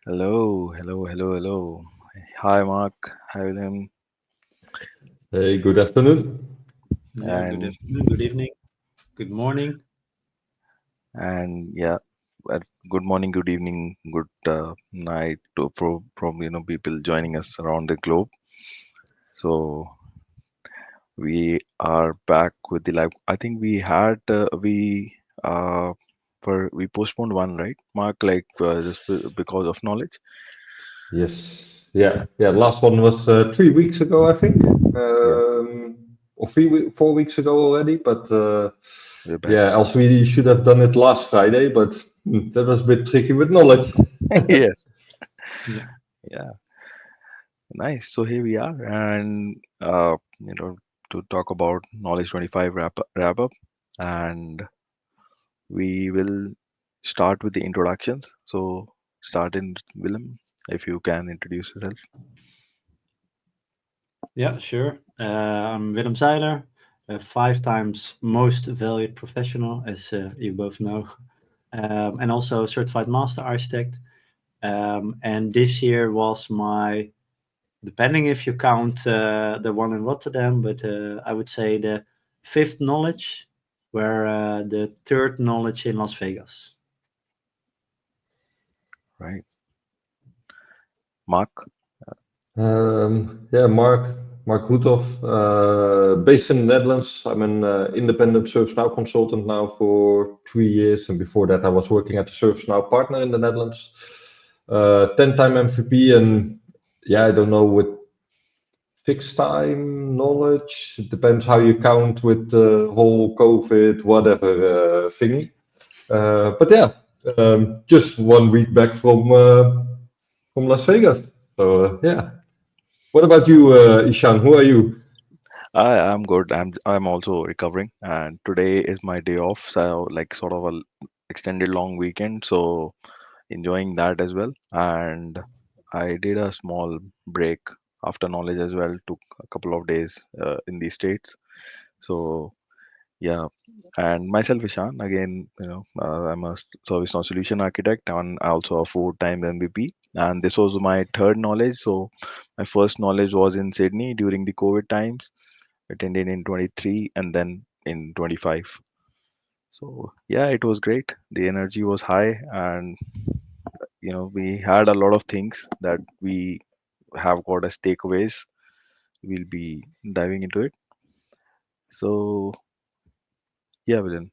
Hello, hello, hello, hello. Hi, Mark. Hi, William. Hey, good afternoon. Yeah, good And afternoon, good evening, good morning. yeah, well, good morning, good evening, good night to from people joining us around the globe. So we are back with the live. I think we had uh we postponed one, right, Mark? Like just because of knowledge. Yes, yeah. Last one was 3 weeks ago, I think, Yeah, or 4 weeks ago already. But we're back. yeah, else we should have done it last Friday, but that was a bit tricky with knowledge. Yes. Yeah, Yeah. Nice. So here we are, and to talk about Knowledge 25 wrap up, and we will start with the introductions. So start in Willem, if you can introduce yourself. yeah, sure. I'm Willem Zeiler, a 5 times most valued professional, as you both know, and also certified master architect. And this year was my, depending if you count the one in Rotterdam, but I would say the fifth knowledge, where the third knowledge in Las Vegas. Right, Mark. Yeah, Mark Roethof, based in the Netherlands. I'm an independent ServiceNow consultant now for 3 years, and before that, I was working at the ServiceNow partner in the Netherlands. 10-time MVP, and yeah, I don't know with fixed time knowledge. It depends how you count with the whole COVID whatever thingy. But yeah, just 1 week back from Las Vegas. So yeah. What about you, Ishaan? Who are you? I'm good. I'm also recovering, and today is my day off. So like sort of a extended long weekend. So enjoying that as well. And I did a small break after knowledge as well. Took a couple of days in the States. So yeah, and myself, Ishaan, again, I'm a ServiceNow solution architect and also a four-time MVP. And this was my third knowledge. So my first knowledge was in Sydney during the COVID times, attended in 23 and then in 25. So yeah, it was great. The energy was high, and we had a lot of things that we have got as takeaways. We'll be diving into it. So yeah, Villain,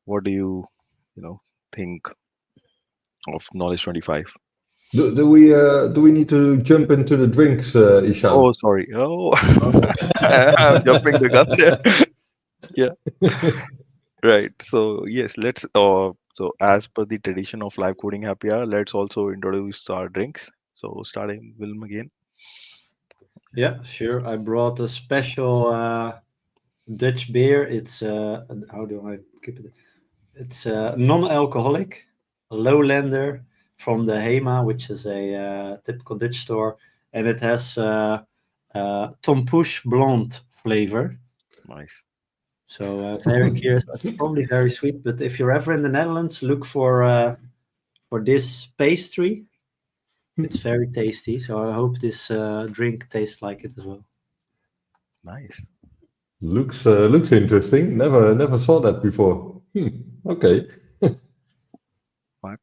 what do you know think of knowledge 25? Do we need to jump into the drinks, Ishaan? Oh, sorry. Oh, I'm jumping the gun there. Yeah, right. So yes, let's so as per the tradition of live coding happy hour, let's also introduce our drinks. So starting Wilm again. Yeah, sure. I brought a special Dutch beer. It's how do I keep it? It's non-alcoholic, lowlander from the Hema, which is a typical Dutch store, and it has Tompoes blonde flavor. Nice. So very curious. It's probably very sweet, but if you're ever in the Netherlands, look for this pastry. It's very tasty. So I hope this drink tastes like it as well. Nice. Looks interesting. Never saw that before. Okay. Mark.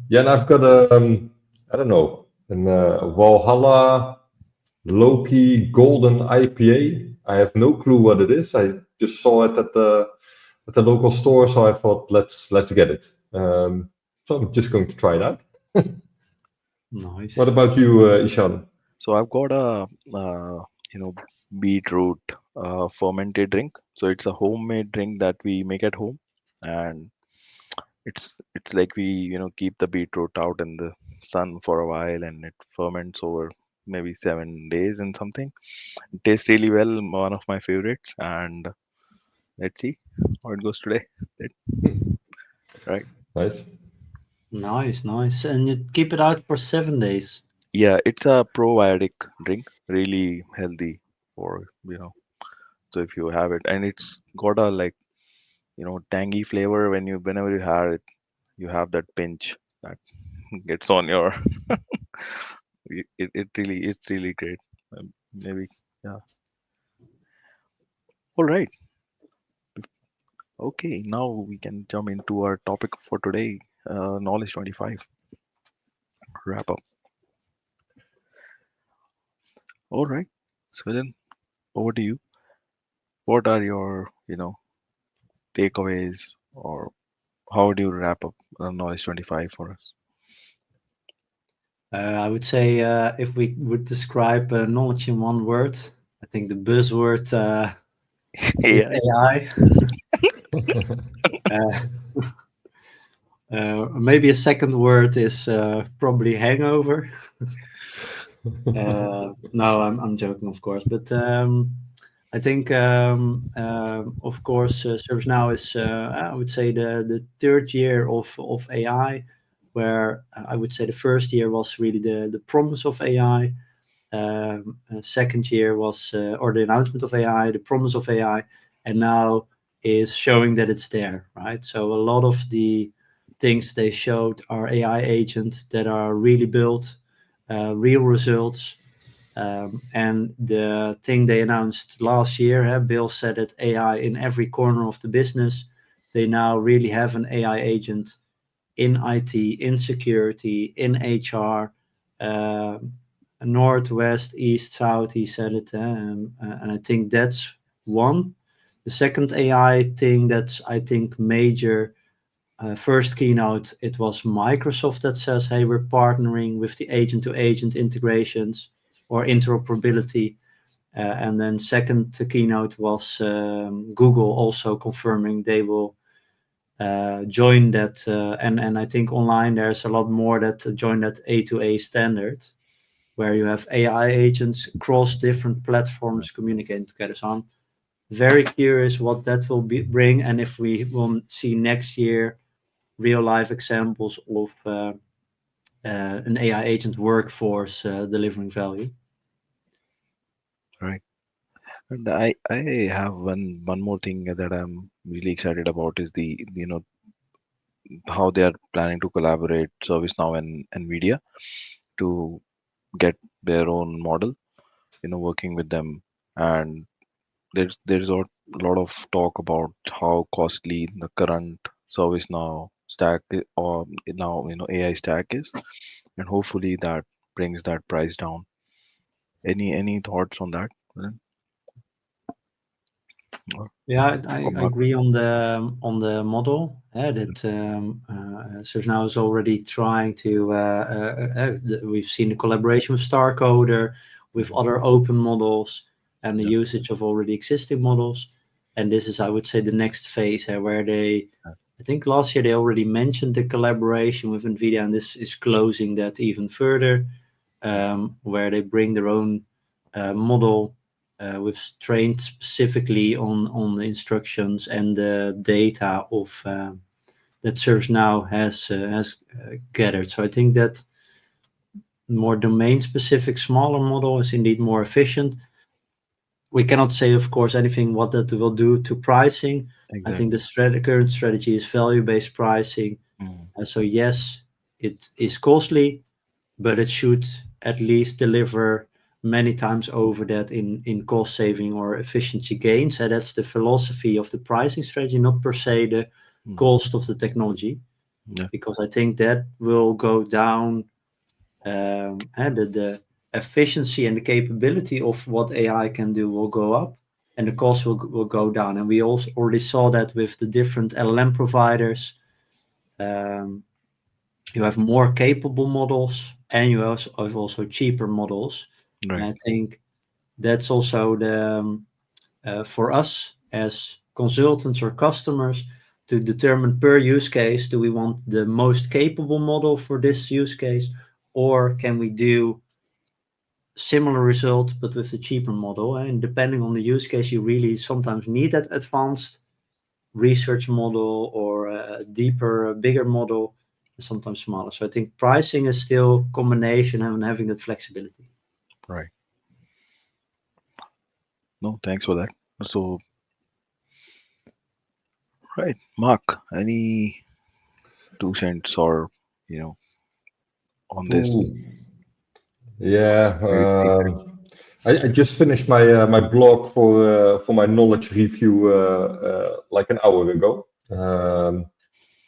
Yeah, and I've got a I don't know an Valhalla Loki Golden IPA. I have no clue what it is. I just saw it at the local store, so I thought let's get it. So I'm just going to try that. What Nice. about you, Ishan? So I've got a you know beetroot fermented drink. So it's a homemade drink that we make at home, and it's like we keep the beetroot out in the sun for a while, and it ferments over maybe 7 days and something. It tastes really well. One of my favorites, and let's see how it goes today. It- Right? Nice. Nice, nice. And you keep it out for 7 days. Yeah, it's a probiotic drink, really healthy for So if you have it, and it's got a like tangy flavor when you whenever you have it, you have that pinch. that gets on your it really is really great. Maybe yeah. All right. Okay, now we can jump into our topic for today, knowledge 25 wrap up. All right. So then over to you. What are your, takeaways, or how do you wrap up knowledge 25 for us? I would say if we would describe knowledge in one word, I think the buzzword is AI. AI. Uh, maybe a second word is probably hangover. No, I'm joking, of course. But I think, of course, ServiceNow is, I would say, the third year of AI, where I would say the first year was really the promise of AI. Second year was, or the announcement of AI, the promise of AI, and now is showing that it's there, right? So a lot of the things they showed are AI agents that are really built, real results. And the thing they announced last year, Bill said it, AI in every corner of the business. They now really have an AI agent in IT, in security, in HR, uh, northwest, east, south. He said it, and I think that's one. The second AI thing that's I think major. First keynote, it was Microsoft that says, "Hey, we're partnering with the agent-to-agent integrations or interoperability." And then second keynote was Google also confirming they will join that, and I think online there's a lot more that join that A to A standard, where you have AI agents across different platforms communicating together. So I'm very curious what that will bring, and if we will see next year real life examples of an AI agent workforce delivering value. Right. And I have one more thing that I'm really excited about is how they are planning to collaborate ServiceNow and NVIDIA to get their own model, working with them. And there's a lot of talk about how costly the current ServiceNow stack or now AI stack is, and hopefully that brings that price down. Any thoughts on that? Viren? Or, Yeah, or I Mark? agree on the model that ServiceNow is already trying to. We've seen the collaboration with StarCoder, with Mhm. other open models, and the Yeah, usage of already existing models. And this is, I would say, the next phase where they. yeah, I think last year they already mentioned the collaboration with NVIDIA, and this is closing that even further, where they bring their own model with trained specifically on the instructions and the data of that ServiceNow has gathered. So I think that more domain specific smaller model is indeed more efficient. We cannot say, of course, anything what that will do to pricing. I think exactly. the current strategy is value based pricing. Mhm. So yes, it is costly, but it should at least deliver many times over that in cost saving or efficiency gains. And that's the philosophy of the pricing strategy, not per se the Mhm. cost of the technology, Yeah, because I think that will go down, and the efficiency and the capability of what AI can do will go up, and the cost will go down. And we also already saw that with the different LLM providers. Um, you have more capable models, and you also have also cheaper models. And right, I think that's also the for us as consultants or customers to determine per use case, do we want the most capable model for this use case, or can we do similar result but with the cheaper model? And depending on the use case, you really sometimes need that advanced research model or a deeper, bigger model, sometimes smaller. So I think pricing is still combination and having that flexibility. right. No, thanks for that. So, right, Mark, any 2 cents or you know, on this Ooh, yeah. very basic? I just finished my blog for my knowledge review like an hour ago.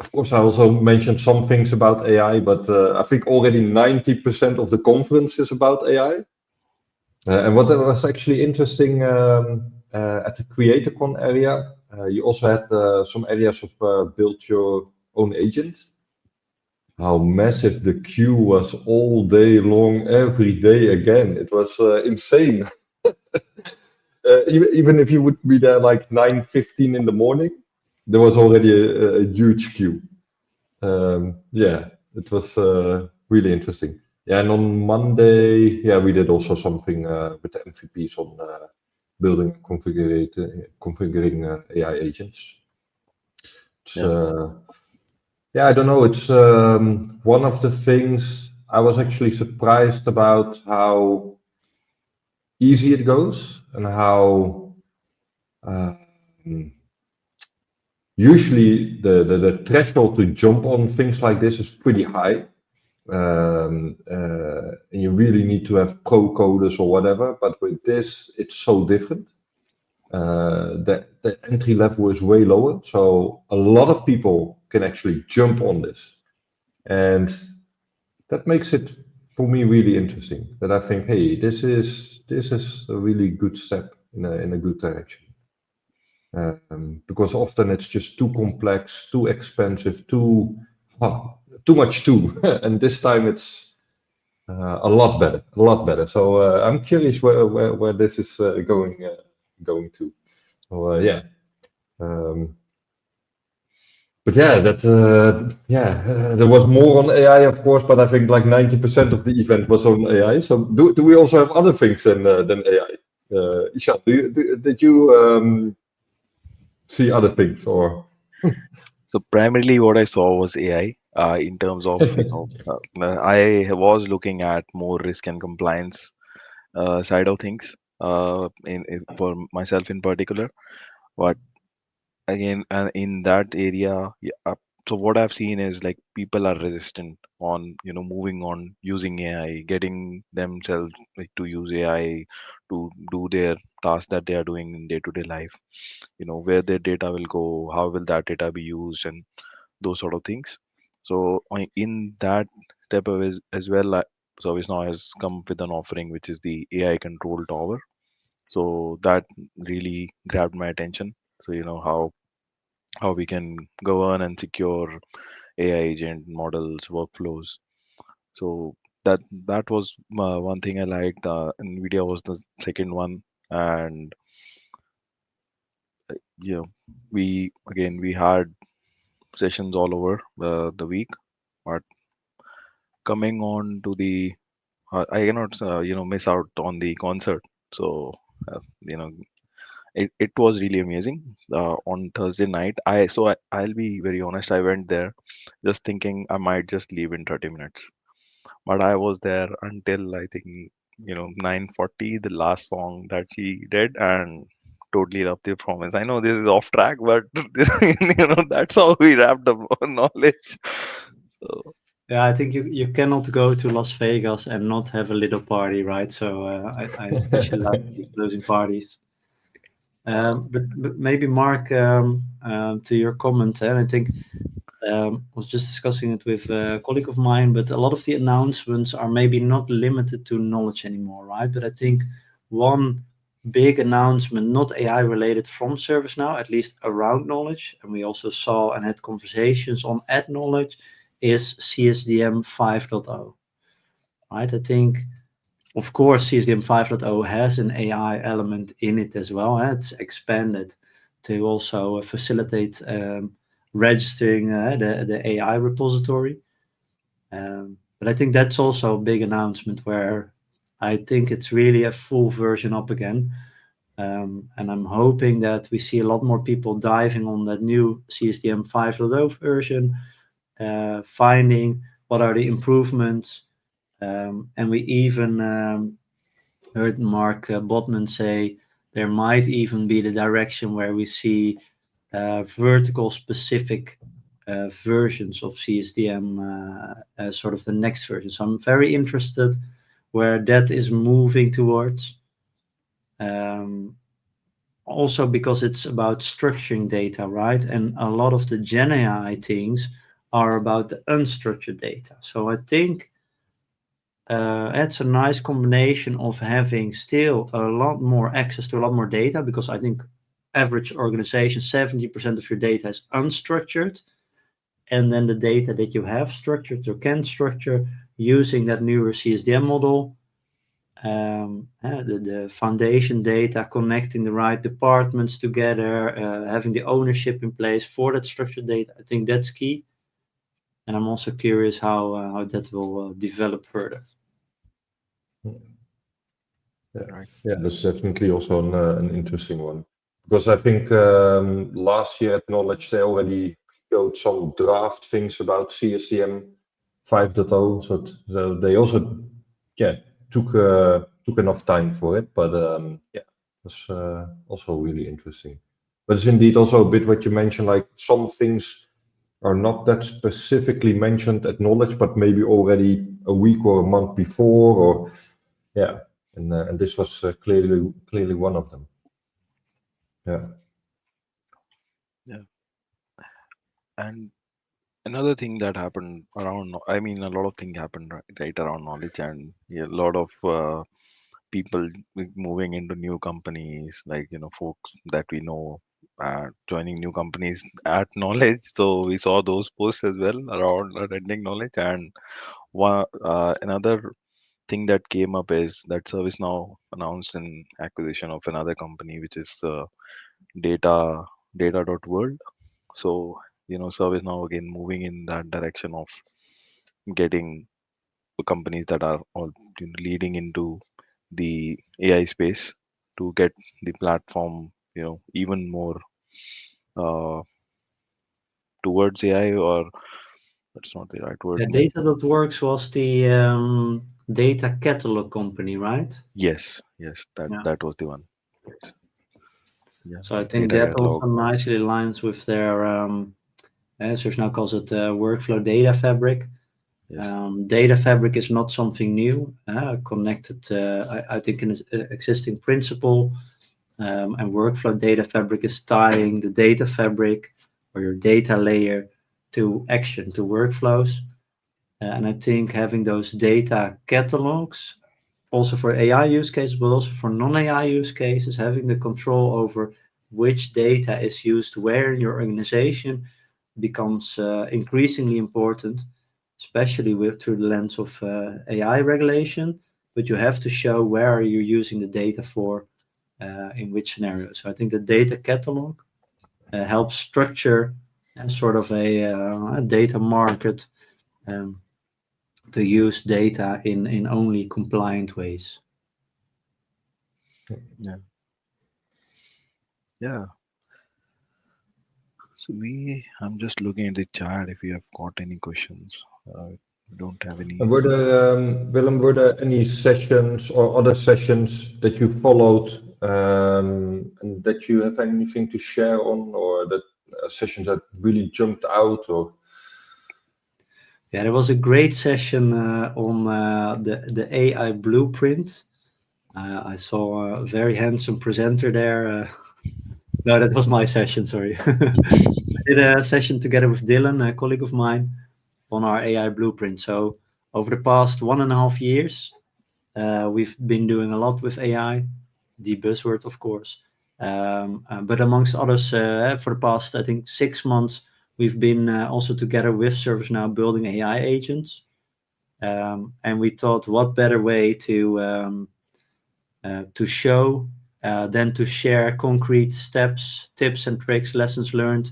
Of course, I also mentioned some things about AI, but I think already 90% of the conference is about AI. And what was actually interesting at the CreatorCon area, you also had some areas of build your own agent. How massive the queue was all day long, every day again. It was insane. Even if you would be there like 9:15 in the morning, there was already a huge queue. Yeah, it was really interesting. Yeah, and on Monday, yeah, we did also something with the MVPs on building and configuring AI agents. It's, Yeah, yeah, I don't know. It's one of the things I was actually surprised about how easy it goes and how um, usually the threshold to jump on things like this is pretty high. And you really need to have pro coders or whatever. But with this, it's so different. The entry level is way lower, so a lot of people can actually jump on this, and that makes it for me really interesting. That I think, hey, this is a really good step in a good direction. Because often it's just too complex, too expensive, too much too, and this time it's a lot better, a lot better. So I'm curious where this is going to. So yeah, um, but yeah, there was more on AI, of course, but I think like 90% of the event was on AI. So do we also have other things than AI? Ishaan, did you see other things or? so primarily what I saw was AI, in terms of, I was looking at more risk and compliance side of things, for myself in particular. But again, in that area, yeah, so what I've seen is like people are resistant on, moving on using AI, getting themselves like to use AI to do their tasks that they are doing in day-to-day life. Where their data will go, how will that data be used, and those sort of things. So in that step of as well, ServiceNow has come with an offering which is the AI Control Tower. So that really grabbed my attention. So how we can govern and secure AI agent models, workflows. So that was one thing I liked. NVIDIA was the second one, and yeah, we had sessions all over the week. But coming on to the, I cannot miss out on the concert. So uh, you know it was really amazing on Thursday night. I'll be very honest. I went there just thinking I might just leave in 30 minutes, but I was there until I think 9:40, the last song that she did, and totally loved the performance. I know this is off track, but that's how we wrapped up our knowledge. So, Yeah, I think you cannot go to Las Vegas and not have a little party, right? So I especially like the closing parties. But maybe Mark, to your comment, and I think was just discussing it with a colleague of mine, but a lot of the announcements are maybe not limited to knowledge anymore, right? But I think one big announcement, not AI related from ServiceNow, at least around knowledge, and we also saw and had conversations on at knowledge, is CSDM 5.0, right? I think, of course, CSDM 5.0 has an AI element in it as well. It's expanded to also facilitate registering the AI repository. But I think that's also a big announcement where I think it's really a full version up again. And I'm hoping that we see a lot more people diving on that new CSDM 5.0 version, finding what are the improvements. And we even heard Mark Botman say there might even be the direction where we see vertical specific versions of CSDM, sort of the next version. So I'm very interested where that is moving towards. Also because it's about structuring data, right? And a lot of the Gen AI things are about the unstructured data. So I think it's a nice combination of having still a lot more access to a lot more data, because I think average organization, 70% of your data is unstructured. And then the data that you have structured or can structure using that newer CSDM model, the foundation data, connecting the right departments together, having the ownership in place for that structured data. I think that's key. And I'm also curious how that will develop further. Yeah, that's definitely also an interesting one. Because I think last year at Knowledge they already showed some draft things about CSDM 5.0, so they also took enough time for it, but that's also really interesting. But it's indeed also a bit what you mentioned, like some things are not that specifically mentioned at Knowledge, but maybe already a week or a month before, or and this was clearly one of them. And another thing that happened around, I mean, a lot of things happened right around knowledge, and a lot of people moving into new companies, like folks that we know joining new companies at knowledge. So we saw those posts as well around attending knowledge. And another thing that came up is that ServiceNow announced an acquisition of another company, which is data.world. So ServiceNow again moving in that direction of getting companies that are all leading into the AI space to get the platform even more uh, towards AI, or that's not the right word. Yeah, Data.works was the data catalog company, right? Yes, that Yeah. that was the one. Yeah, So I think data that catalog. also nicely aligns with their ServiceNow calls it workflow data fabric. Yes. Data fabric is not something new, connected, I think, in an existing principle. And workflow data fabric is tying the data fabric or your data layer to action, to workflows. And I think having those data catalogs, also for AI use cases, but also for non-AI use cases, having the control over which data is used where in your organization becomes increasingly important, especially through the lens of AI regulation. But you have to show where are you using the data for, in which scenario. So I think the data catalog helps structure sort of a data market to use data in only compliant ways. Yeah. So I'm just looking at the chat if you have got any questions. Don't have any. And were there, Willem, were there any sessions or other sessions that you followed, and that you have anything to share on, or that sessions that really jumped out, or? Yeah, there was a great session on the AI blueprint. I saw a very handsome presenter there. No, that was my session, sorry. I did a session together with Dylan, a colleague of mine, on our AI blueprint. So over the past 1.5 years, we've been doing a lot with AI, the buzzword, of course. But amongst others, for the past, I think, 6 months, we've been also together with ServiceNow building AI agents. And we thought, what better way to show than to share concrete steps, tips and tricks, lessons learned,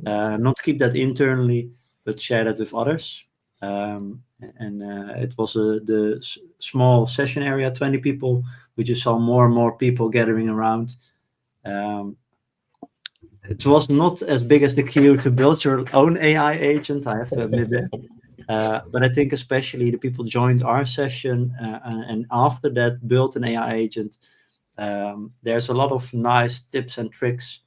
not keep that internally, but share that with others. And it was the small session area, 20 people. We just saw more and more people gathering around. It was not as big as the queue to build your own AI agent, I have to admit that. But I think especially the people joined our session and after that built an AI agent. There's a lot of nice tips and tricks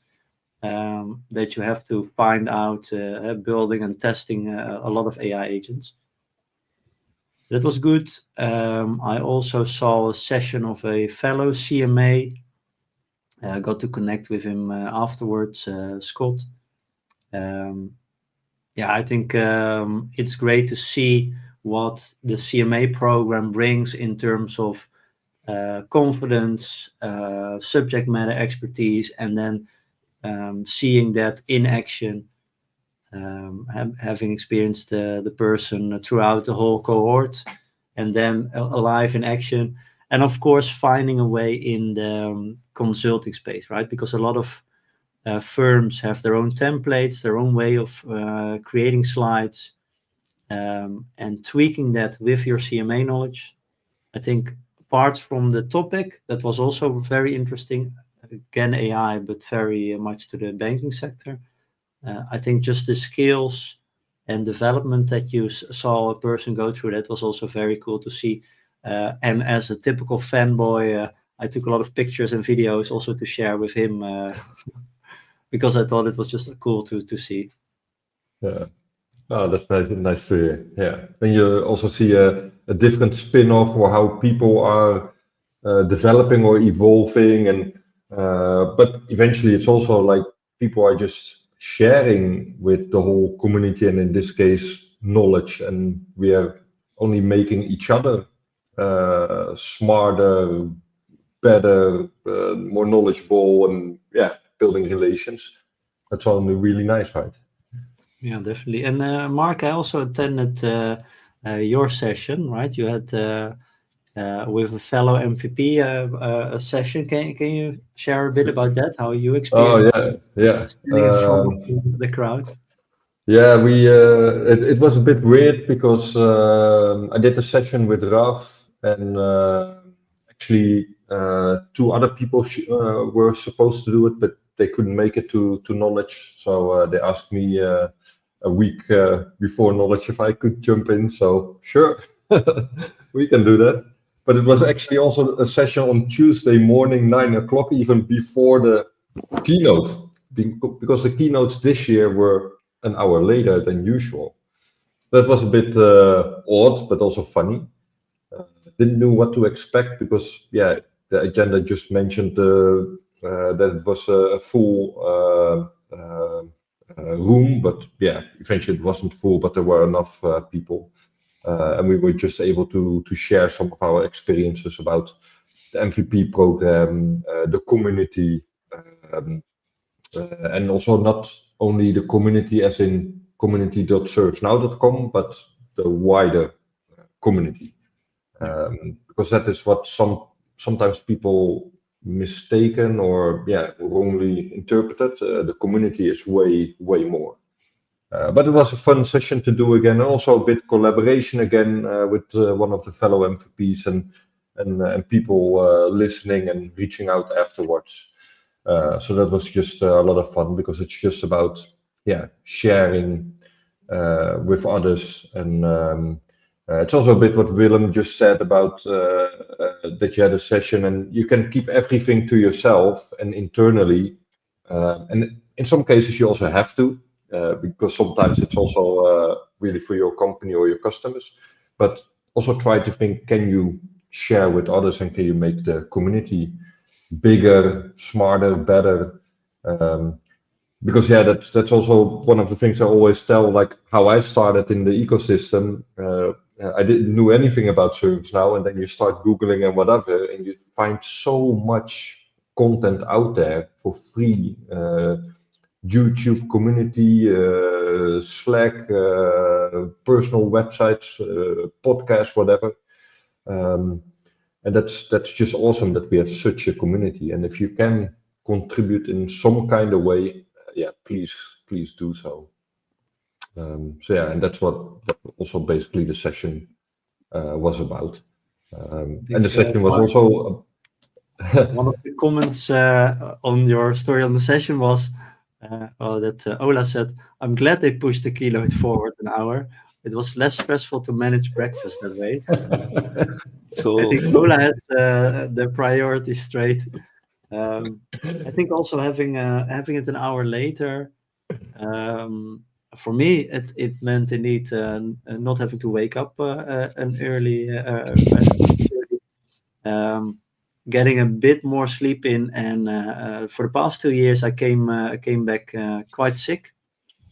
that you have to find out building and testing a lot of AI agents. That was good. I also saw a session of a fellow CMA. Got to connect with him afterwards, Scott. I think it's great to see what the CMA program brings in terms of confidence, subject matter expertise, and then seeing that in action, having experienced the person throughout the whole cohort, and then alive in action, and of course finding a way in the consulting space, right? Because a lot of firms have their own templates, their own way of creating slides, and tweaking that with your CMA knowledge. I think apart from the topic, that was also very interesting, again AI, but very much to the banking sector. I think just the skills and development that you saw a person go through, that was also very cool to see. And as a typical fanboy, I took a lot of pictures and videos also to share with him because I thought it was just cool to see. Yeah. Oh, that's nice to hear. Yeah. Then you also see a different spin-off or how people are developing or evolving, and but eventually it's also like people are just sharing with the whole community, and in this case, knowledge, and we are only making each other smarter, better, more knowledgeable, and building relations. That's only really nice, right? Yeah, definitely. And Mark, I also attended your session, right? You had with a fellow MVP a session. Can you share a bit about that? How you Oh experienced yeah. standing in front of the crowd? Yeah, it was a bit weird because I did a session with Raf, and actually two other people were supposed to do it, but they couldn't make it to Knowledge. So they asked me a week before Knowledge if I could jump in. So sure, we can do that. But it was actually also a session on Tuesday morning, 9 o'clock, even before the keynote, because the keynotes this year were an hour later than usual. That was a bit odd, but also funny. Didn't know what to expect because, the agenda just mentioned that it was a full room, but eventually it wasn't full, but there were enough people. And we were just able to share some of our experiences about the MVP program, the community, and also not only the community as in community.servicenow.com, but the wider community. Because that is what sometimes people mistaken or wrongly interpreted. The community is way more. But it was a fun session to do again, and also a bit collaboration again with one of the fellow MVPs and people listening and reaching out afterwards. So that was just a lot of fun because it's just about sharing with others, and it's also a bit what Willem just said about that you had a session and you can keep everything to yourself and internally, and in some cases you also have to because sometimes it's also really for your company or your customers, but also try to think, can you share with others and can you make the community bigger, smarter, better? Because that's also one of the things I always tell, like how I started in the ecosystem. I didn't know anything about ServiceNow, and then you start Googling and whatever, and you find so much content out there for free. YouTube community, Slack, personal websites, podcasts, whatever. And that's just awesome that we have such a community. And if you can contribute in some kind of way, please do so. And that's what also basically the session was about. And the session was also one of the comments on your story on the session was that Ola said, "I'm glad they pushed the keynote forward an hour. It was less stressful to manage breakfast that way." So I think Ola has the priorities straight. I think also having it an hour later, for me, it meant indeed not having to wake up an early, getting a bit more sleep in. And for the past 2 years, I came back quite sick,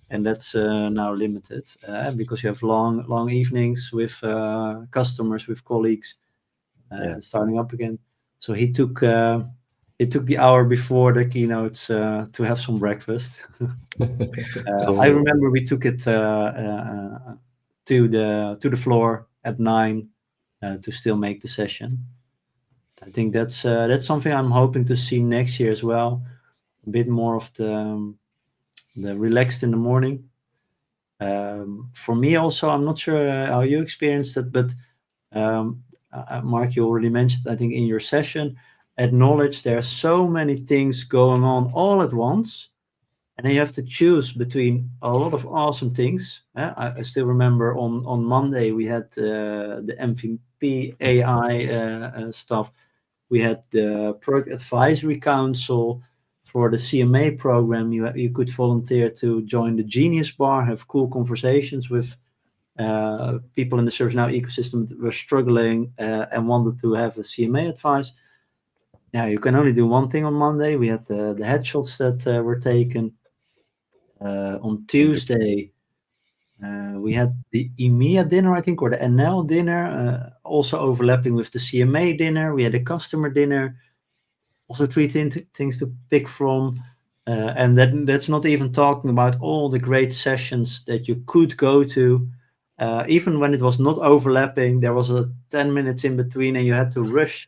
and that's now limited because you have long evenings with customers, with colleagues, Yeah. starting up again. So he took the hour before the keynotes to have some breakfast. I So remember we took it to the floor at 9 to still make the session. I think that's something I'm hoping to see next year as well. A bit more of the relaxed in the morning. For me also, I'm not sure how you experienced it, but Mark, you already mentioned, I think in your session, acknowledge there are so many things going on all at once, and then you have to choose between a lot of awesome things. I still remember on Monday we had the MVP AI stuff. We had the Product Advisory Council for the CMA program. You could volunteer to join the Genius Bar, have cool conversations with people in the ServiceNow ecosystem that were struggling and wanted to have a CMA advice. Yeah, you can only do one thing on Monday. We had the headshots that were taken. On Tuesday, we had the EMEA dinner, I think, or the NL dinner, also overlapping with the CMA dinner. We had a customer dinner, also three things to pick from. And that's not even talking about all the great sessions that you could go to. Even when it was not overlapping, there was a 10 minutes in between and you had to rush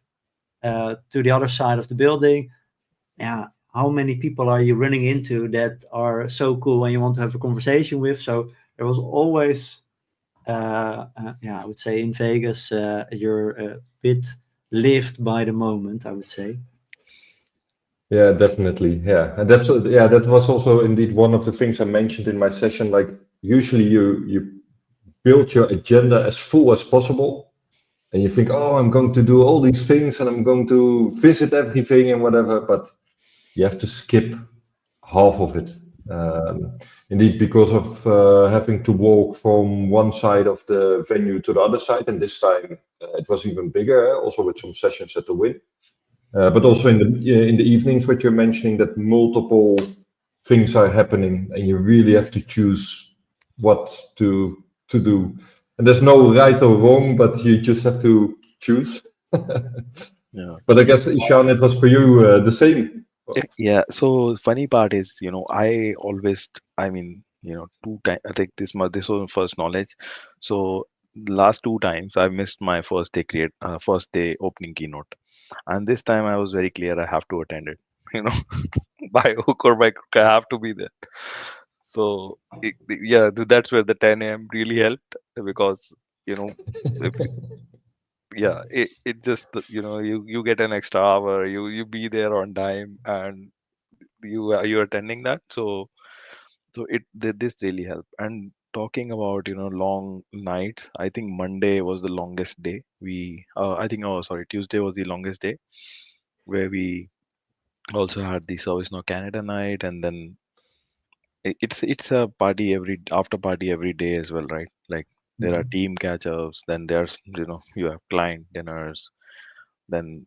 to the other side of the building. Yeah, how many people are you running into that are so cool and you want to have a conversation with? So there was always, I would say in Vegas, you're a bit lived by the moment, I would say. Yeah, definitely. Yeah, and that was also indeed one of the things I mentioned in my session. Like usually you build your agenda as full as possible, and you think, oh, I'm going to do all these things and I'm going to visit everything and whatever, but you have to skip half of it. Indeed, because of having to walk from one side of the venue to the other side, and this time it was even bigger, also with some sessions at the Win. But also in the evenings, what you're mentioning, that multiple things are happening, and you really have to choose what to do. And there's no right or wrong, but you just have to choose. yeah. But I guess, Ishaan, it was for you the same. Yeah, so funny part is, I always, I mean, 2 times, I think this was first knowledge. So last 2 times I missed my first day opening keynote. And this time I was very clear I have to attend it, you know, by hook or by crook, I have to be there. So yeah, that's where the 10 a.m. really helped because, you know, if, yeah, it just, you get an extra hour, you be there on time and you're attending that. So this really helped. And talking about long nights, I think Monday was the longest day. I think, oh sorry, Tuesday was the longest day, where we also had the ServiceNow Canada night, and then it's a party every after party every day as well, right? Like there are team catch-ups, then there's you have client dinners, then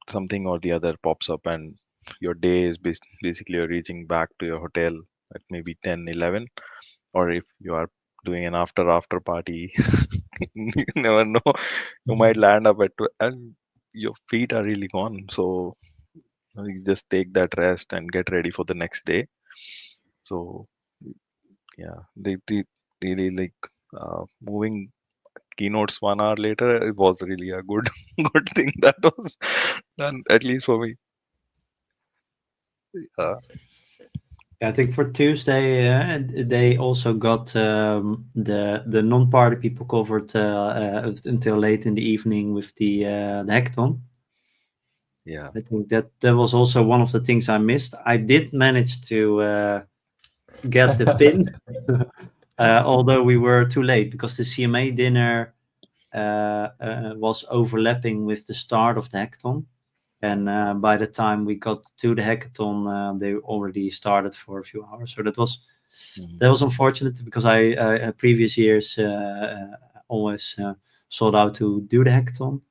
something or the other pops up, and your day is basically you're reaching back to your hotel at maybe 10, 11, or if you are doing an after party, you never know, you might land up at and your feet are really gone. So you just take that rest and get ready for the next day. So yeah, they really like moving keynotes 1 hour later. It was really a good good thing that was done, at least for me. uh, I think for Tuesday, they also got the non-party people covered until late in the evening with the hackathon. yeah. I think that was also one of the things I missed. I did manage to get the pin, although we were too late because the CMA dinner was overlapping with the start of the hackathon. And by the time we got to the hackathon, they already started for a few hours. So Mm. that was unfortunate because I previous years always sought out to do the hackathon.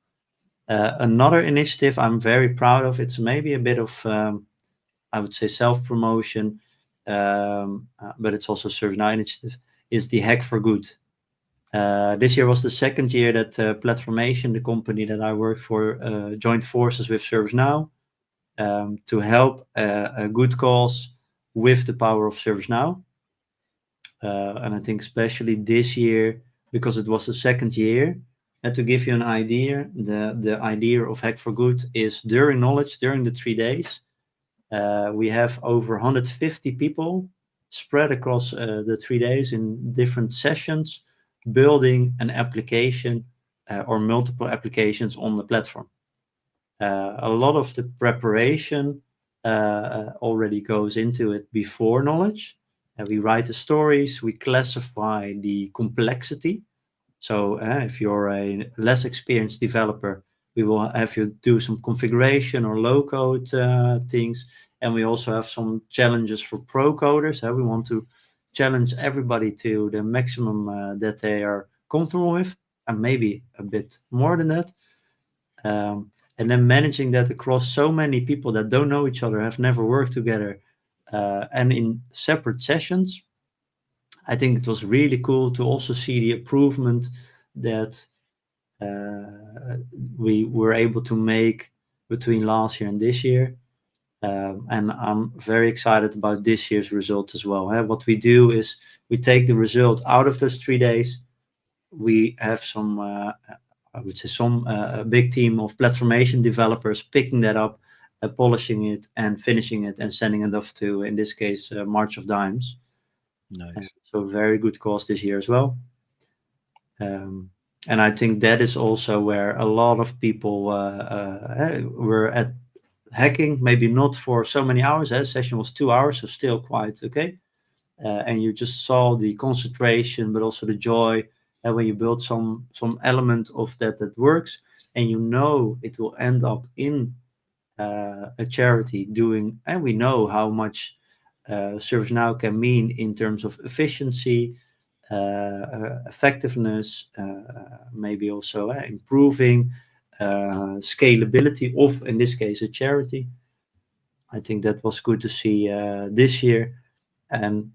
Another initiative I'm very proud of. It's maybe a bit of I would say self-promotion, but it's also a ServiceNow initiative, is the Hack for Good. This year was the second year that Platformation, the company that I work for, joined forces with ServiceNow to help a good cause with the power of ServiceNow. And I think especially this year, because it was the second year, and to give you an idea, the idea of Hack for Good is during knowledge, during the 3 days, we have over 150 people spread across the 3 days in different sessions, building an application or multiple applications on the platform. A lot of the preparation already goes into it before knowledge. We write the stories, we classify the complexity. So if you're a less experienced developer, we will have you do some configuration or low code things. And we also have some challenges for pro coders. We want to challenge everybody to the maximum that they are comfortable with, and maybe a bit more than that. And then managing that across so many people that don't know each other, have never worked together, and in separate sessions. I think it was really cool to also see the improvement that we were able to make between last year and this year. And I'm very excited about this year's result as well. What we do is we take the result out of those 3 days. We have some, I would say, some a big team of Platformation developers picking that up, polishing it, and finishing it, and sending it off to, in this case, March of Dimes. Nice. So very good cause this year as well. And I think that is also where a lot of people were at hacking, maybe not for so many hours. Session was 2 hours, so still quite okay. And you just saw the concentration, but also the joy. And when you build some element of that works, and you know it will end up in a charity doing, and we know how much ServiceNow can mean in terms of efficiency, effectiveness, maybe also improving scalability of, in this case, a charity. I think that was good to see this year. And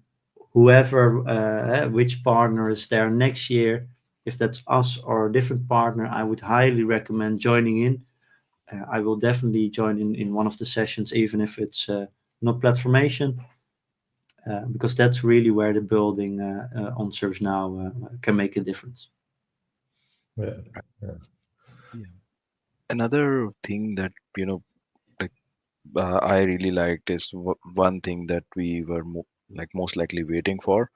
whoever, which partner is there next year, if that's us or a different partner, I would highly recommend joining in. I will definitely join in one of the sessions, even if it's not Platformation. Because that's really where the building on ServiceNow can make a difference. Yeah. Yeah. Another thing that, like I really liked is one thing that we were most likely waiting for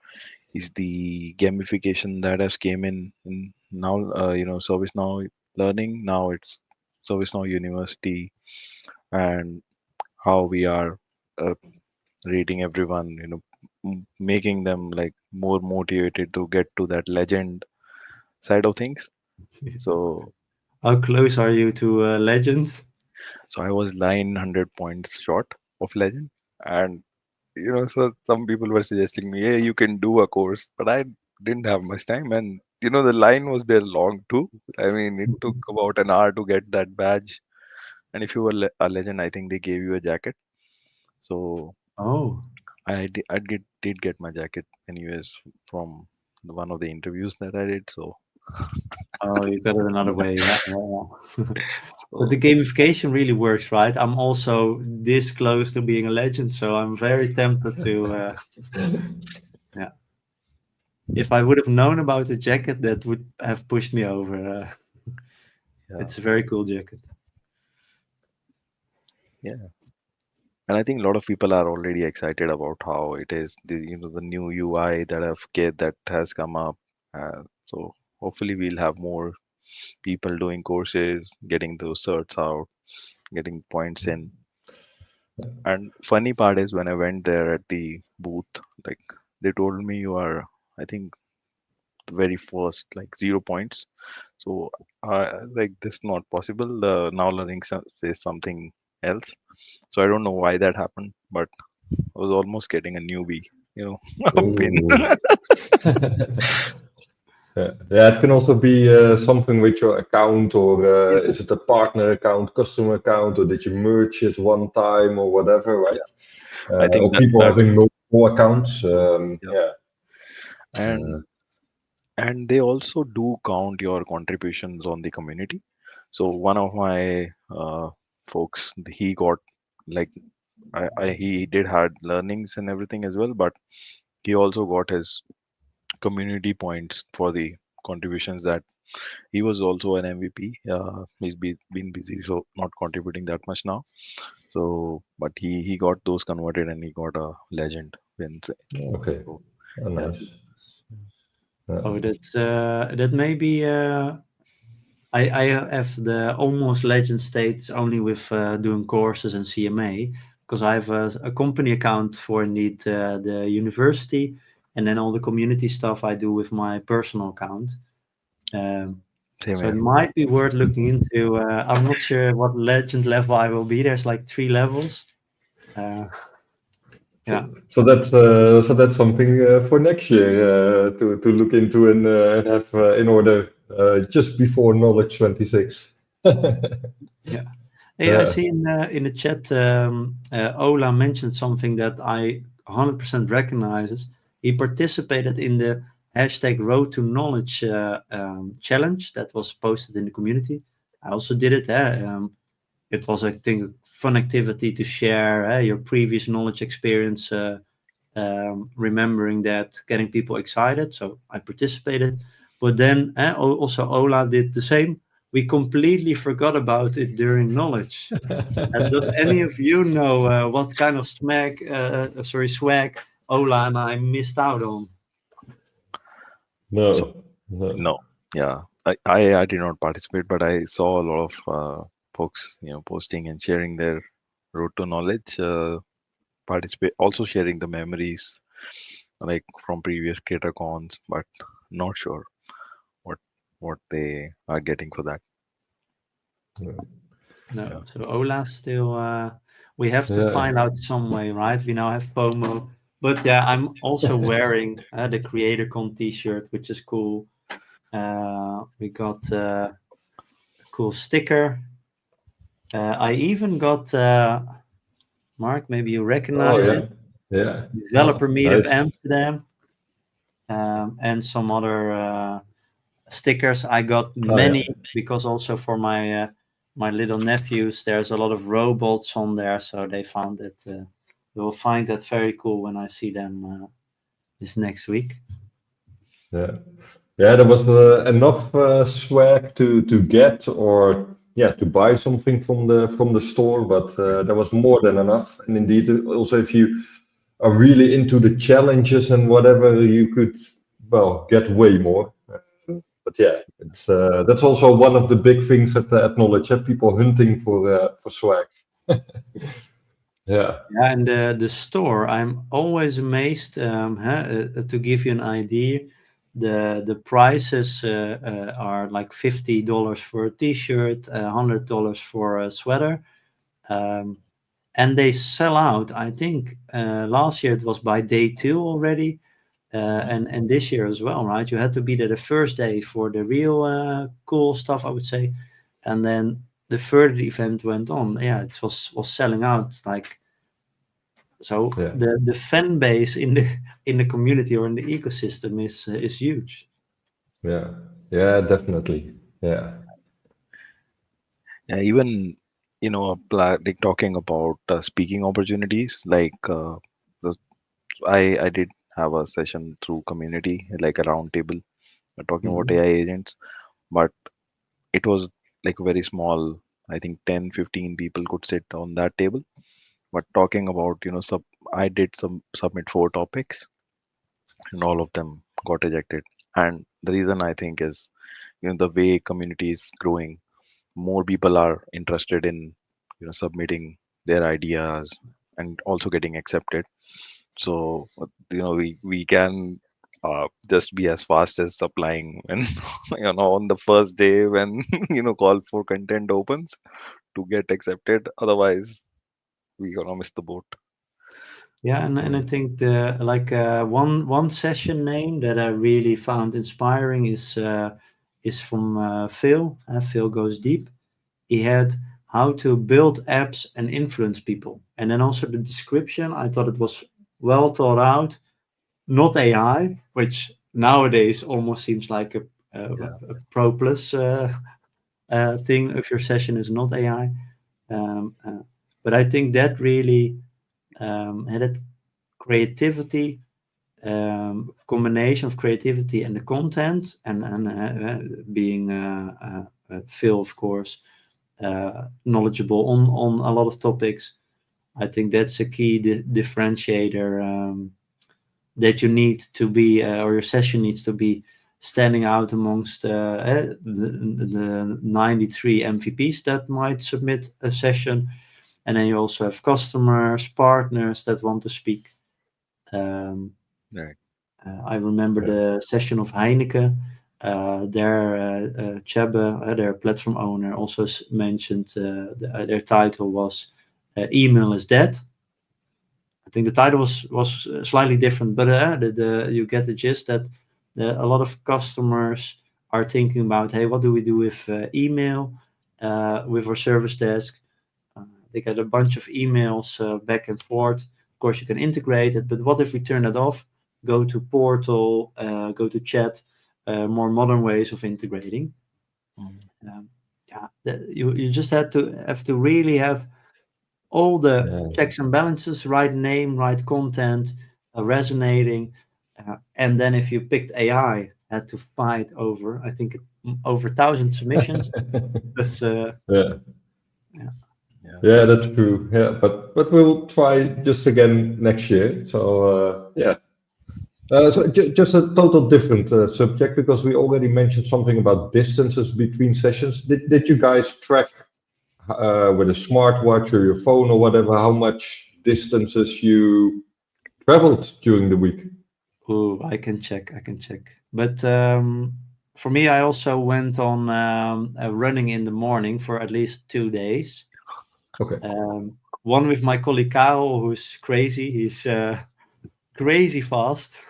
is the gamification that has came in now. ServiceNow Learning. Now it's ServiceNow University, and how we are uh, rating everyone. Making them like more motivated to get to that legend side of things. So How close are you to Legend? so I was 900 points short of legend, and so some people were suggesting me, hey, you can do a course, but I didn't have much time, and the line was there long too. I mean, it took about an hour to get that badge, and if you were a legend, I think they gave you a jacket. So Oh, did get my jacket anyways from one of the interviews that I did. So, you got it another way. Yeah. But the so gamification really works, right? I'm also this close to being a legend, so I'm very tempted to. Yeah. If I would have known about the jacket, that would have pushed me over. yeah, It's a very cool jacket. yeah. And I think a lot of people are already excited about how it is the new UI that has come up. So hopefully we'll have more people doing courses, getting those certs out, getting points in. And funny part is when I went there at the booth, like they told me you are, I think the very first like 0 points. So like this not possible. Now learning says something else. So I don't know why that happened, but I was almost getting a newbie, you know, a pin. Oh. Yeah. Yeah, it can also be something with your account, or Yeah, is it a partner account, customer account, or did you merge it one time or whatever, right? yeah. I think Or that people that having multiple accounts. yeah. Yeah. And Uh, and they also do count your contributions on the community. So one of my folks, he got like he did had learnings and everything as well, but he also got his community points for the contributions that he was also an MVP. He's been busy, so not contributing that much now. So, but he got those converted and he got a legend win. okay. So, yeah, Nice. Oh, Uh, that may be. I have the almost legend status only with doing courses and CMA, because I have a company account for indeed the university, and then all the community stuff I do with my personal account. Um, same so it here. might be worth looking into. I'm not sure what legend level I will be. There's like 3 levels. Uh, yeah, so that's something for next year to look into and have in order just before Knowledge 26. yeah. Hey, I Yeah. see in the chat, Ola mentioned something that I 100% recognizes. He participated in the hashtag Road to Knowledge challenge that was posted in the community. I also did it. It was, I think, a fun activity to share your previous knowledge experience, remembering that, getting people excited. So I participated. But then also Ola did the same. We completely forgot about it during knowledge. Does any of you know what kind of swag Ola and I missed out on? So No, no. no, yeah, I did not participate, but I saw a lot of folks, posting and sharing their road to knowledge. Participate also sharing the memories like from previous creator cons, but not sure what what they are getting for that. No. No. Yeah, So Ola still, we have to Yeah. find out some way, right? We now have FOMO. But yeah, I'm also wearing the CreatorCon t-shirt, which is cool. We got a cool sticker. I even got, Mark, maybe you Oh, recognize it, yeah. Yeah. Developer Oh, Meetup nice. Amsterdam, and some other stickers. I got Oh, yeah. many because also for my little nephews, there's a lot of robots on there, so they found it. They will find that very cool when I see them this next week. Yeah. Yeah, there was enough swag to get, or yeah, to buy something from the store, but there was more than enough. And indeed, also if you are really into the challenges and whatever, you could, well, get way more. But yeah, it's that's also one of the big things at Knowledge, people hunting for swag. Yeah. Yeah, and the store, I'm always amazed. To give you an idea, the prices are like $50 for a T-shirt, $100 for a sweater, um, and they sell out. I think last year it was by day two already, and this year as well, right? You had to be there the first day for the real cool stuff, I would say, and then the further the event went on, yeah, it was selling out like. So Yeah. the fan base in the community or in the ecosystem is huge. Yeah. Yeah, definitely. Yeah. yeah. Even like talking about speaking opportunities, like the, I did have a session through community, like a roundtable, talking about Mhm. AI agents, but it was like very small. I think 10-15 people could sit on that table, but talking about I did some submit 4 topics and all of them got ejected. And the reason I think is the way community is growing, more people are interested in submitting their ideas and also getting accepted. So we can just be as fast as applying when on the first day when call for content opens to get accepted. Otherwise, we gonna miss the boat. Yeah, and I think the like one session name that I really found inspiring is from Phil. Phil goes deep. He had how to build apps and influence people, and then also the description. I thought it was well thought out, not AI, which nowadays almost seems like Yeah. a pro plus thing if your session is not AI. Um, uh, but I think that really had that creativity, combination of creativity and the content, and being Phil, of course, knowledgeable on a lot of topics. I think that's a key differentiator that you need to be, or your session needs to be standing out amongst the 93 MVPs that might submit a session. And then you also have customers, partners that want to speak. Um, Right. I remember Yeah. the session of Heineken. Chebbe, their platform owner, also mentioned their title was "Email is Dead." I think the title was slightly different, but you get the gist that a lot of customers are thinking about, hey, what do we do with email with our service desk? They get a bunch of emails back and forth. Of course, you can integrate it, but what if we turn it off? Go to portal, go to chat, more modern ways of integrating. Mm. Um, yeah, you just have to really have all the Yeah. checks and balances, right name, right content, resonating, and then if you picked AI, had to fight over, I think, over 1,000 submissions. That's Yeah. yeah. Yeah. Yeah, that's true. Yeah, but we'll try just again next year. So yeah. So just a total different subject because we already mentioned something about distances between sessions. Did you guys track with a smartwatch or your phone or whatever how much distances you traveled during the week? Oh, I can check. But for me, I also went on running in the morning for at least 2 days. Okay. One with my colleague Karel, who's crazy. He's crazy fast.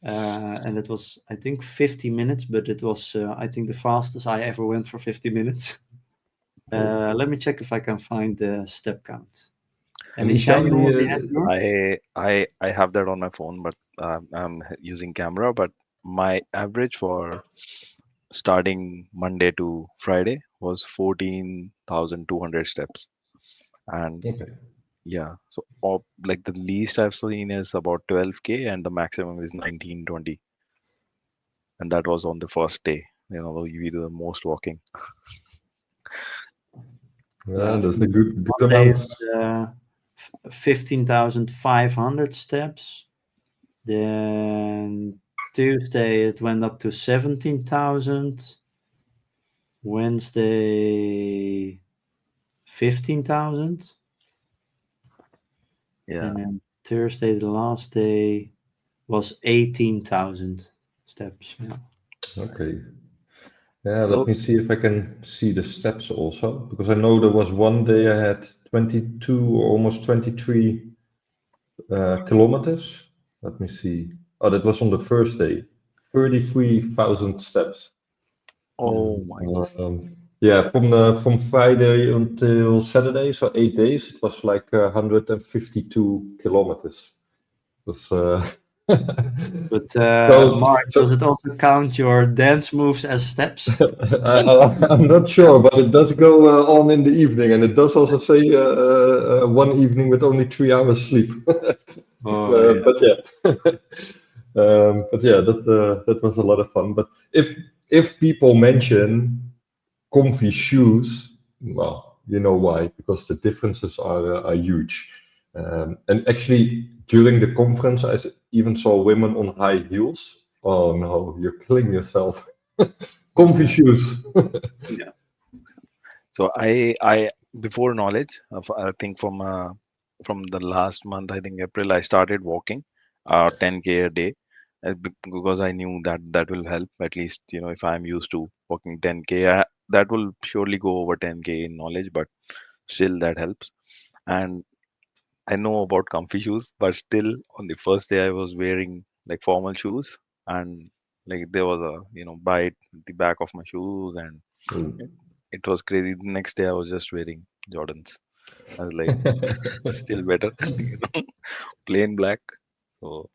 And it was, I think, 50 minutes, but it was, I think, the fastest I ever went for 50 minutes. Okay. Let me check if I can find the step count. And And Ishaan, Ishaan, you already have the, yours? I have that on my phone, but I'm using camera. But my average for starting Monday to Friday was 14,200 steps. And okay. yeah, so like the least I've seen is about 12K and the maximum is 1920. And that was on the first day. We do the most walking. Yeah, Yeah, that's for a me, good Monday amount. is 15,500 steps. Then Tuesday it went up to 17,000. Wednesday 15,000. Yeah. And then Thursday, the last day, was 18,000 steps. Yeah. Okay. Yeah, let So me see if I can see the steps also, because I know there was one day I had 22 or almost 23 kilometers. Let me see. Oh, that was on the first day. 33,000 steps. oh my God. Yeah, from Friday until Saturday, so 8 days, it was like 152 kilometers. It was, But so, Mark, so does it also count your dance moves as steps? I'm not sure, but it does go on in the evening, and it does also say one evening with only 3 hours sleep. Oh yeah. But yeah, but yeah, that was a lot of fun. But if people mention comfy shoes, well, you know why? Because the differences are huge. And actually, during the conference, even saw women on high heels. Oh no, you're killing yourself. Comfy Yeah. shoes. Yeah. So I before knowledge, I think from the last month, I think April, I started walking, 10K a day. because I knew that that will help. At least, if I'm used to walking 10K, that will surely go over 10K in knowledge, but still that helps. And I know about comfy shoes, but still on the first day I was wearing like formal shoes, and like there was a bite at the back of my shoes, and it, Mm. it was crazy. The next day I was just wearing Jordans. I was like, still better, plain black. So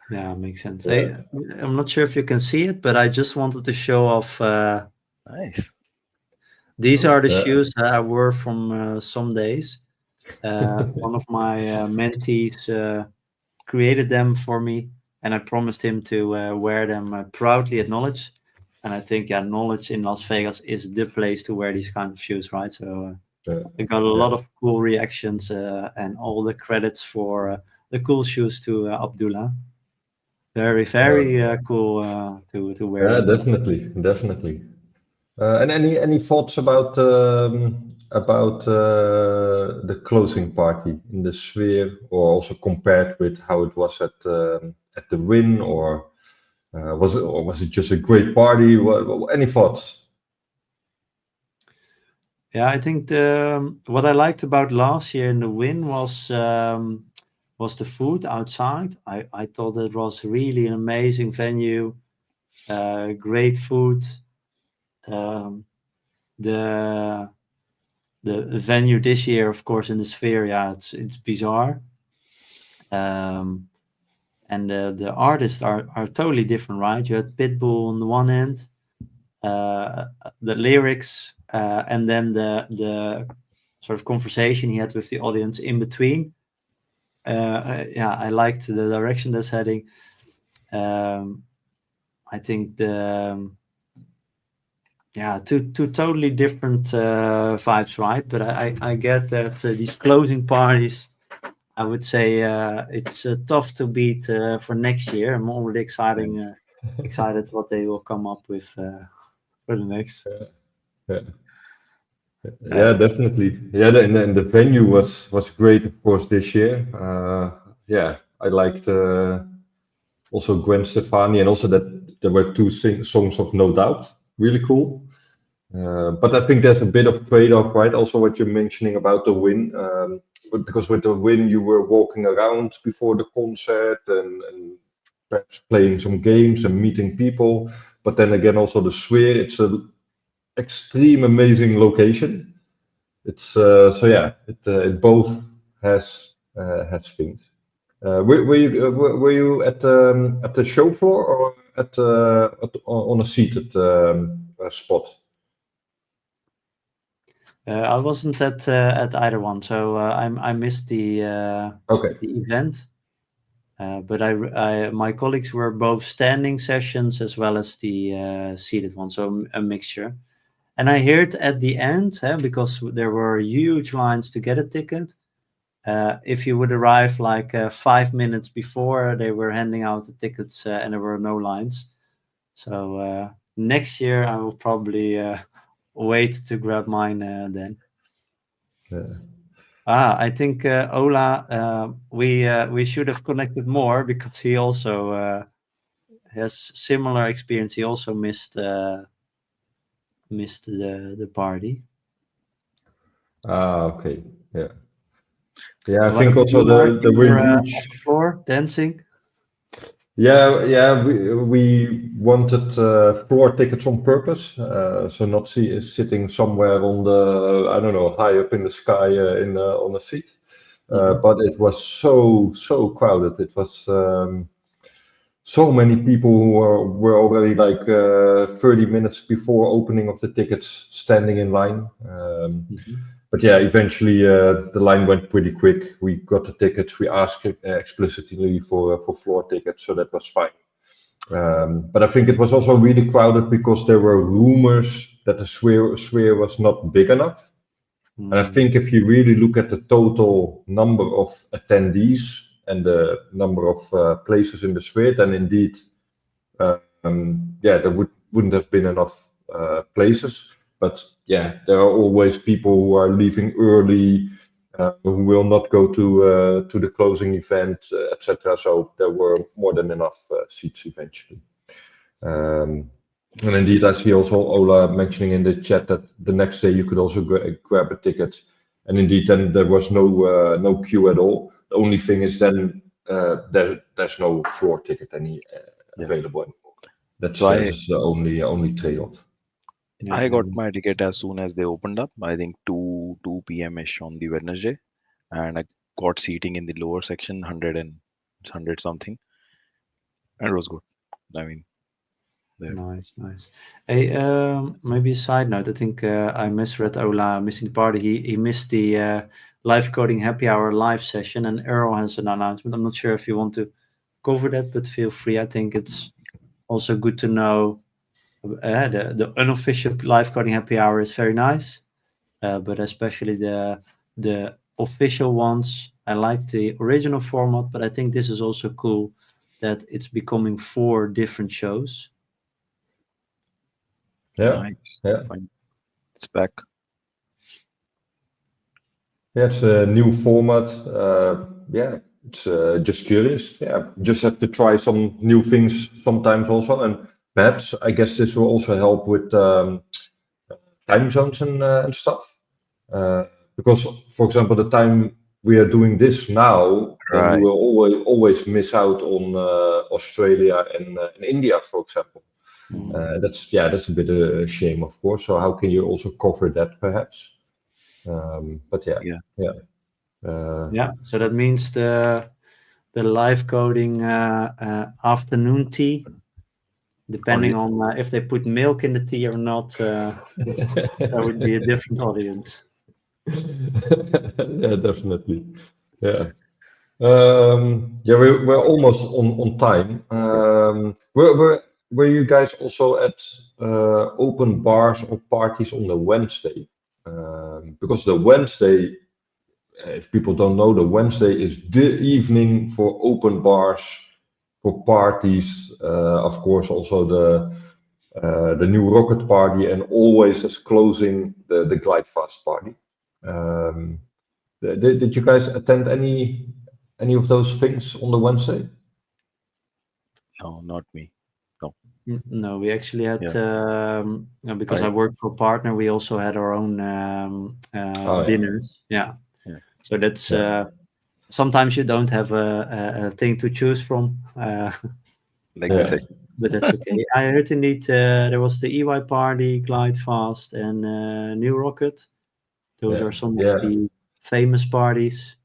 Yeah, makes sense. Yeah. I'm not sure if you can see it, but I just wanted to show off. nice. These are the Yeah. shoes that I wore from some days. One of my mentees created them for me, and I promised him to wear them proudly at Knowledge. And I think, yeah, Knowledge in Las Vegas is the place to wear these kind of shoes, right? So Yeah. I got a Yeah. lot of cool reactions and all the credits for the cool shoes to Abdullah. Very, very cool to wear Yeah, them. definitely, definitely. And any thoughts about the closing party in the sphere, or also compared with how it was at the Win, or was it just a great party? Any thoughts? Yeah, I think what I liked about last year in the Win was the food outside. I thought it was really an amazing venue, great food. Um, the the venue this year, of course, in the Sphere, yeah, it's bizarre. And the artists are totally different, right? You had Pitbull on the one end, the lyrics, and then the sort of conversation he had with the audience in between. Yeah, I liked the direction that's heading. I think two totally different vibes, right? But I get that these closing parties, I would say it's tough to beat for next year. I'm already excited what they will come up with for the next. Yeah, Uh, yeah, definitely. Yeah, and the venue was great, of course, this year. Yeah, I liked also Gwen Stefani, and also that there were two songs of No Doubt, really cool. But I think there's a bit of trade-off, right? Also, what you're mentioning about the Win, because with the Win, you were walking around before the concert and perhaps playing some games and meeting people. But then again, also the Sphere, it's an extreme amazing location. It's so yeah, it both has things. Were you at the show floor, or on a seated spot? I wasn't at either one, so I missed Okay. the event. But my colleagues were both standing sessions as well as the seated one, so a mixture. And I heard at the end, because there were huge lines to get a ticket, if you would arrive like 5 minutes before, they were handing out the tickets and there were no lines. So next year I will probably wait to grab mine then. Yeah. I think Ola, we should have connected more because he also has similar experience. He also missed the party. Okay. Yeah. Yeah. I What think about also you, Mark? there You were were at huge. the floor dancing. Yeah, yeah, we wanted floor tickets on purpose, so not sitting somewhere on the, I don't know, high up in the sky on a seat. Mhm. But it was so crowded. It was so many people who were already like 30 minutes before opening of the tickets standing in line. Mhm. But yeah, eventually the line went pretty quick. We got the tickets. We asked explicitly for floor tickets, so that was fine. But I think it was also really crowded because there were rumors that the sphere was not big enough. And I Mm. think if you really look at the total number of attendees and the number of places in the sphere, then indeed, yeah, there wouldn't have been enough places. But yeah, there are always people who are leaving early, who will not go to the closing event, etc. So there were more than enough seats eventually. And indeed, I see also Ola mentioning in the chat that the next day you could also grab a ticket. And indeed, then there was no queue at all. The only thing is then there's no floor ticket available anymore. That's So the only trade-off. I got my ticket as soon as they opened up. I think 2 p.m. ish on the Wednesday, and I got seating in the lower section, 100 something, and it was good. I mean, there. Nice. Hey, maybe a side note. I think I misread Ola missing the party. He missed the live coding happy hour live session, and Earl has an announcement. I'm not sure if you want to cover that, but feel free. I think it's also good to know. The unofficial live coding happy hour is very nice, but especially the official ones. I like the original format, but I think this is also cool that it's becoming 4 different shows. Yeah, Nice. yeah. Fine. It's back. Yeah, it's a new format. Yeah, it's just curious. Yeah, just have to try some new things sometimes also, and perhaps I guess this will also help with time zones and stuff. Because, for example, the time we are doing this now, then we Right. will always miss out on Australia and India, for example. That's a bit a shame, of course. So how can you also cover that, perhaps? But yeah, Yeah. yeah. Yeah, so that means the live coding afternoon tea, depending on if they put milk in the tea or not, that would be a different audience. Yeah, definitely. Yeah. Yeah, we're almost on time. Were you guys also at open bars or parties on the Wednesday? Because the Wednesday, if people don't know, the Wednesday is the evening for open bars, for parties. Of course, also the new rocket party, and always as closing the glide fast party. Did you guys attend any of those things on the Wednesday? No, not me. No. No, we actually had because I I work for a partner, we also had our own Oh, yeah. dinners. Yeah. Yeah. So that's Yeah. sometimes you don't have a thing to choose from, like Yeah. this session. but that's okay. I heard indeed there was the EY party, Glide Fast, and New Rocket. Those Yeah. are some Yeah. of the famous parties.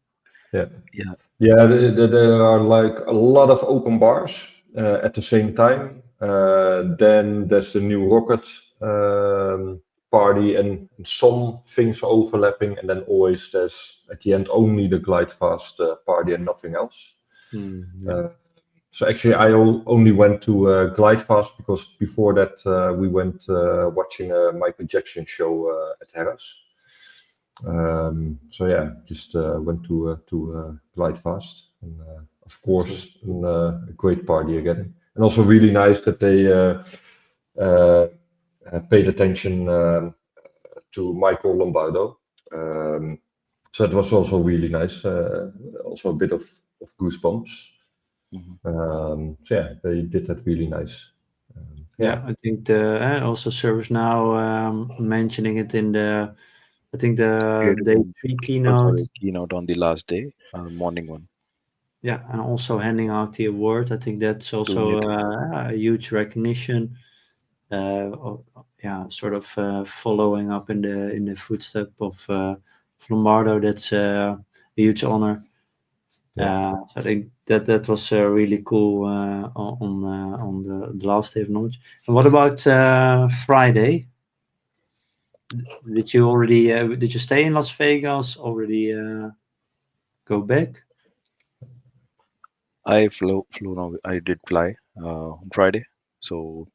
Yeah. Yeah. Yeah, there are like a lot of open bars at the same time. Then there's the new rocket party and some things overlapping, and then always there's at the end only the glide fast party and nothing else. Yeah. So actually, I only went to glide fast because before that we went watching a Michael Jackson show at Harris. So yeah, just went to glide fast, and of course a great party again, and also really nice that they paid attention to Michael Lombardo. So it was also really nice. Also a bit of goosebumps. So yeah, they did that really nice. Yeah, I think also ServiceNow mentioning it in the, I think the Creative day one. 3 Oh, keynote. sorry, keynote on the last day, morning one. Yeah, and also handing out the award. I think that's also Doing it. a huge recognition. Yeah, sort of following up in the footstep of Lombardo. That's a huge honor. So I think that was really cool on the last day of knowledge. And what about Friday? Did you already did you stay in Las Vegas? Already go back? I flew now. I did fly on Friday, so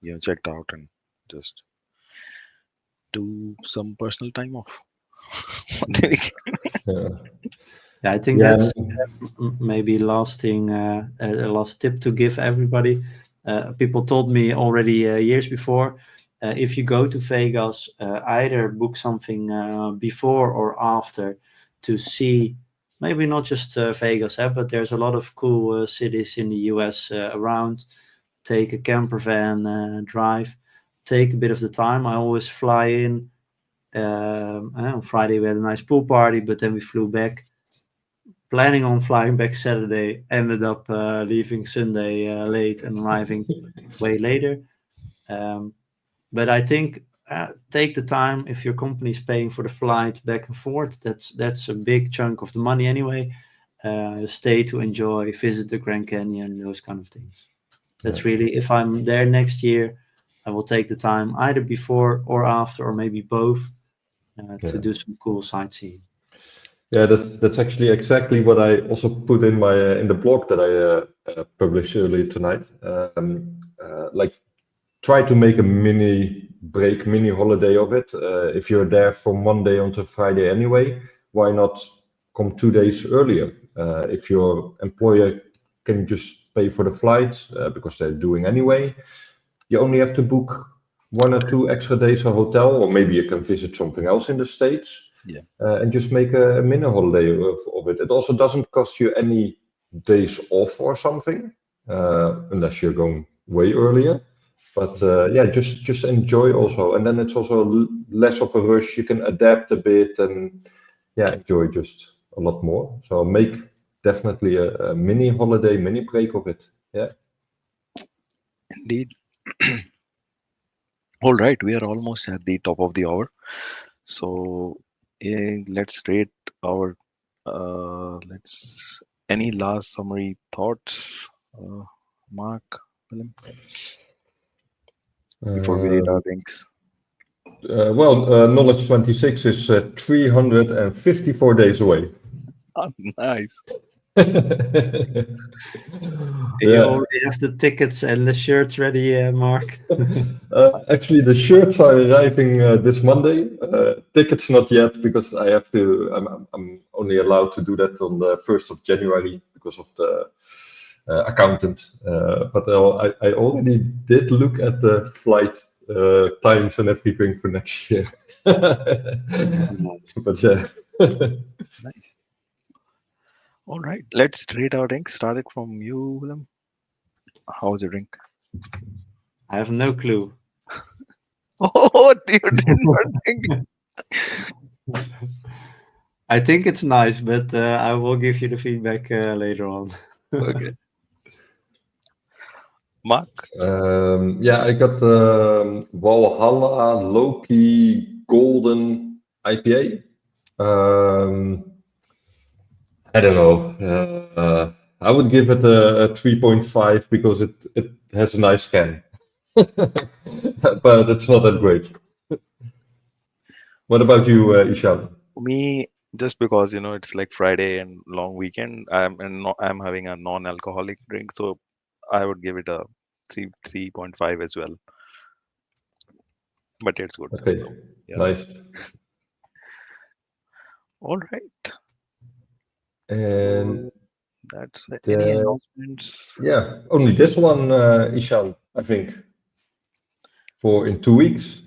yeah, checked out and just do some personal time off. on the weekend. Yeah. Yeah, I think Yeah. that's maybe lasting a last tip to give everybody. People told me already years before, if you go to Vegas, either book something before or after to see maybe not just Vegas, but there's a lot of cool cities in the US around. Take a camper van, drive, take a bit of the time. I always fly in. On Friday we had a nice pool party, but then we flew back. Planning on flying back Saturday, ended up leaving Sunday late and arriving way later. But I think take the time. If your company is paying for the flight back and forth, that's a big chunk of the money anyway. Stay to enjoy, visit the Grand Canyon, those kind of things. That's really, if I'm there next year, I will take the time either before or after, or maybe both, to do some cool sightseeing. Yeah, that's actually exactly what I also put in my in the blog that I published earlier tonight. Like, try to make a mini break, mini holiday of it. If you're there from Monday until Friday anyway, why not come 2 days earlier? If your employer can just pay for the flight because they're doing anyway, you only have to book 1 or 2 extra days of hotel, or maybe you can visit something else in the States. Yeah. And just make a mini holiday of it. It also doesn't cost you any days off or something, unless you're going way earlier. But yeah, just enjoy also, and then it's also less of a rush. You can adapt a bit and enjoy just a lot more. So make definitely a mini holiday, mini break of it. Yeah. Indeed. All right, we are almost at the top of the hour. So let's rate our any last summary thoughts, Mark, Willem, before we rate our things. Knowledge 26 is 354 days away. Nice. You already have the tickets and the shirts ready, Mark? Actually, the shirts are arriving this Monday. Tickets not yet, because I have to. I'm only allowed to do that on the 1st of January because of the accountant. But I already did look at the flight times and everything for next year. But yeah. Nice. All right, let's rate our drinks. Start it from you, Willem. How was your drink? I have no clue. Oh, you did not drink. I think it's nice, but I will give you the feedback later on. Okay. Mark? I got Valhalla Loki Golden IPA. I don't know. I would give it a 3.5 because it has a nice can. But it's not that great. What about you, Ishaan? For me, just because it's like Friday and long weekend, I'm having a non-alcoholic drink, so I would give it a 3.5 as well. But it's good. Okay, Yeah. nice. All right. And so that's any announcements? Yeah, only this one, Ishaan, I think, for in 2 weeks.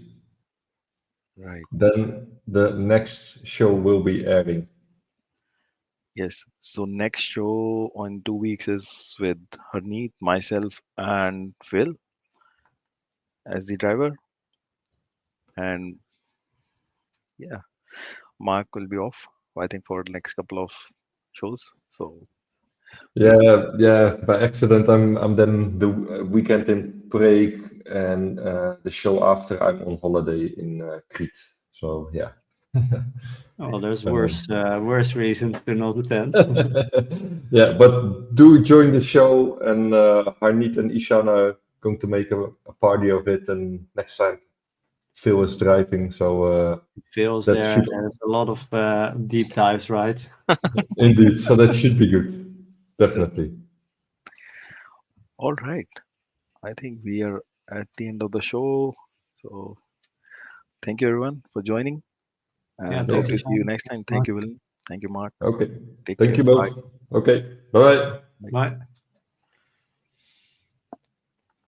Right. Then the next show will be airing. Yes. So next show on 2 weeks is with Harneet, myself, and Phil as the driver. And yeah, Mark will be off, I think, for the next couple of shows. So Yeah. By accident, I'm then the weekend in Prague, and the show after I'm on holiday in Crete. So yeah. Oh, there's worse reasons to not attend. Yeah, but do join the show, and Harneet and Ishaan are going to make a party of it. And next time, Phil is driving, so Phil's that there. should There's a lot of deep dives, right? indeed. So that should be good, definitely. all right. I think we are at the end of the show. So thank you everyone for joining. Yeah, And thanks, hope to see you Ishaan. next time. Thank you, Willem. Thank you, Mark. Okay. Take Thank care. you Bye. both. Okay. Bye. Bye.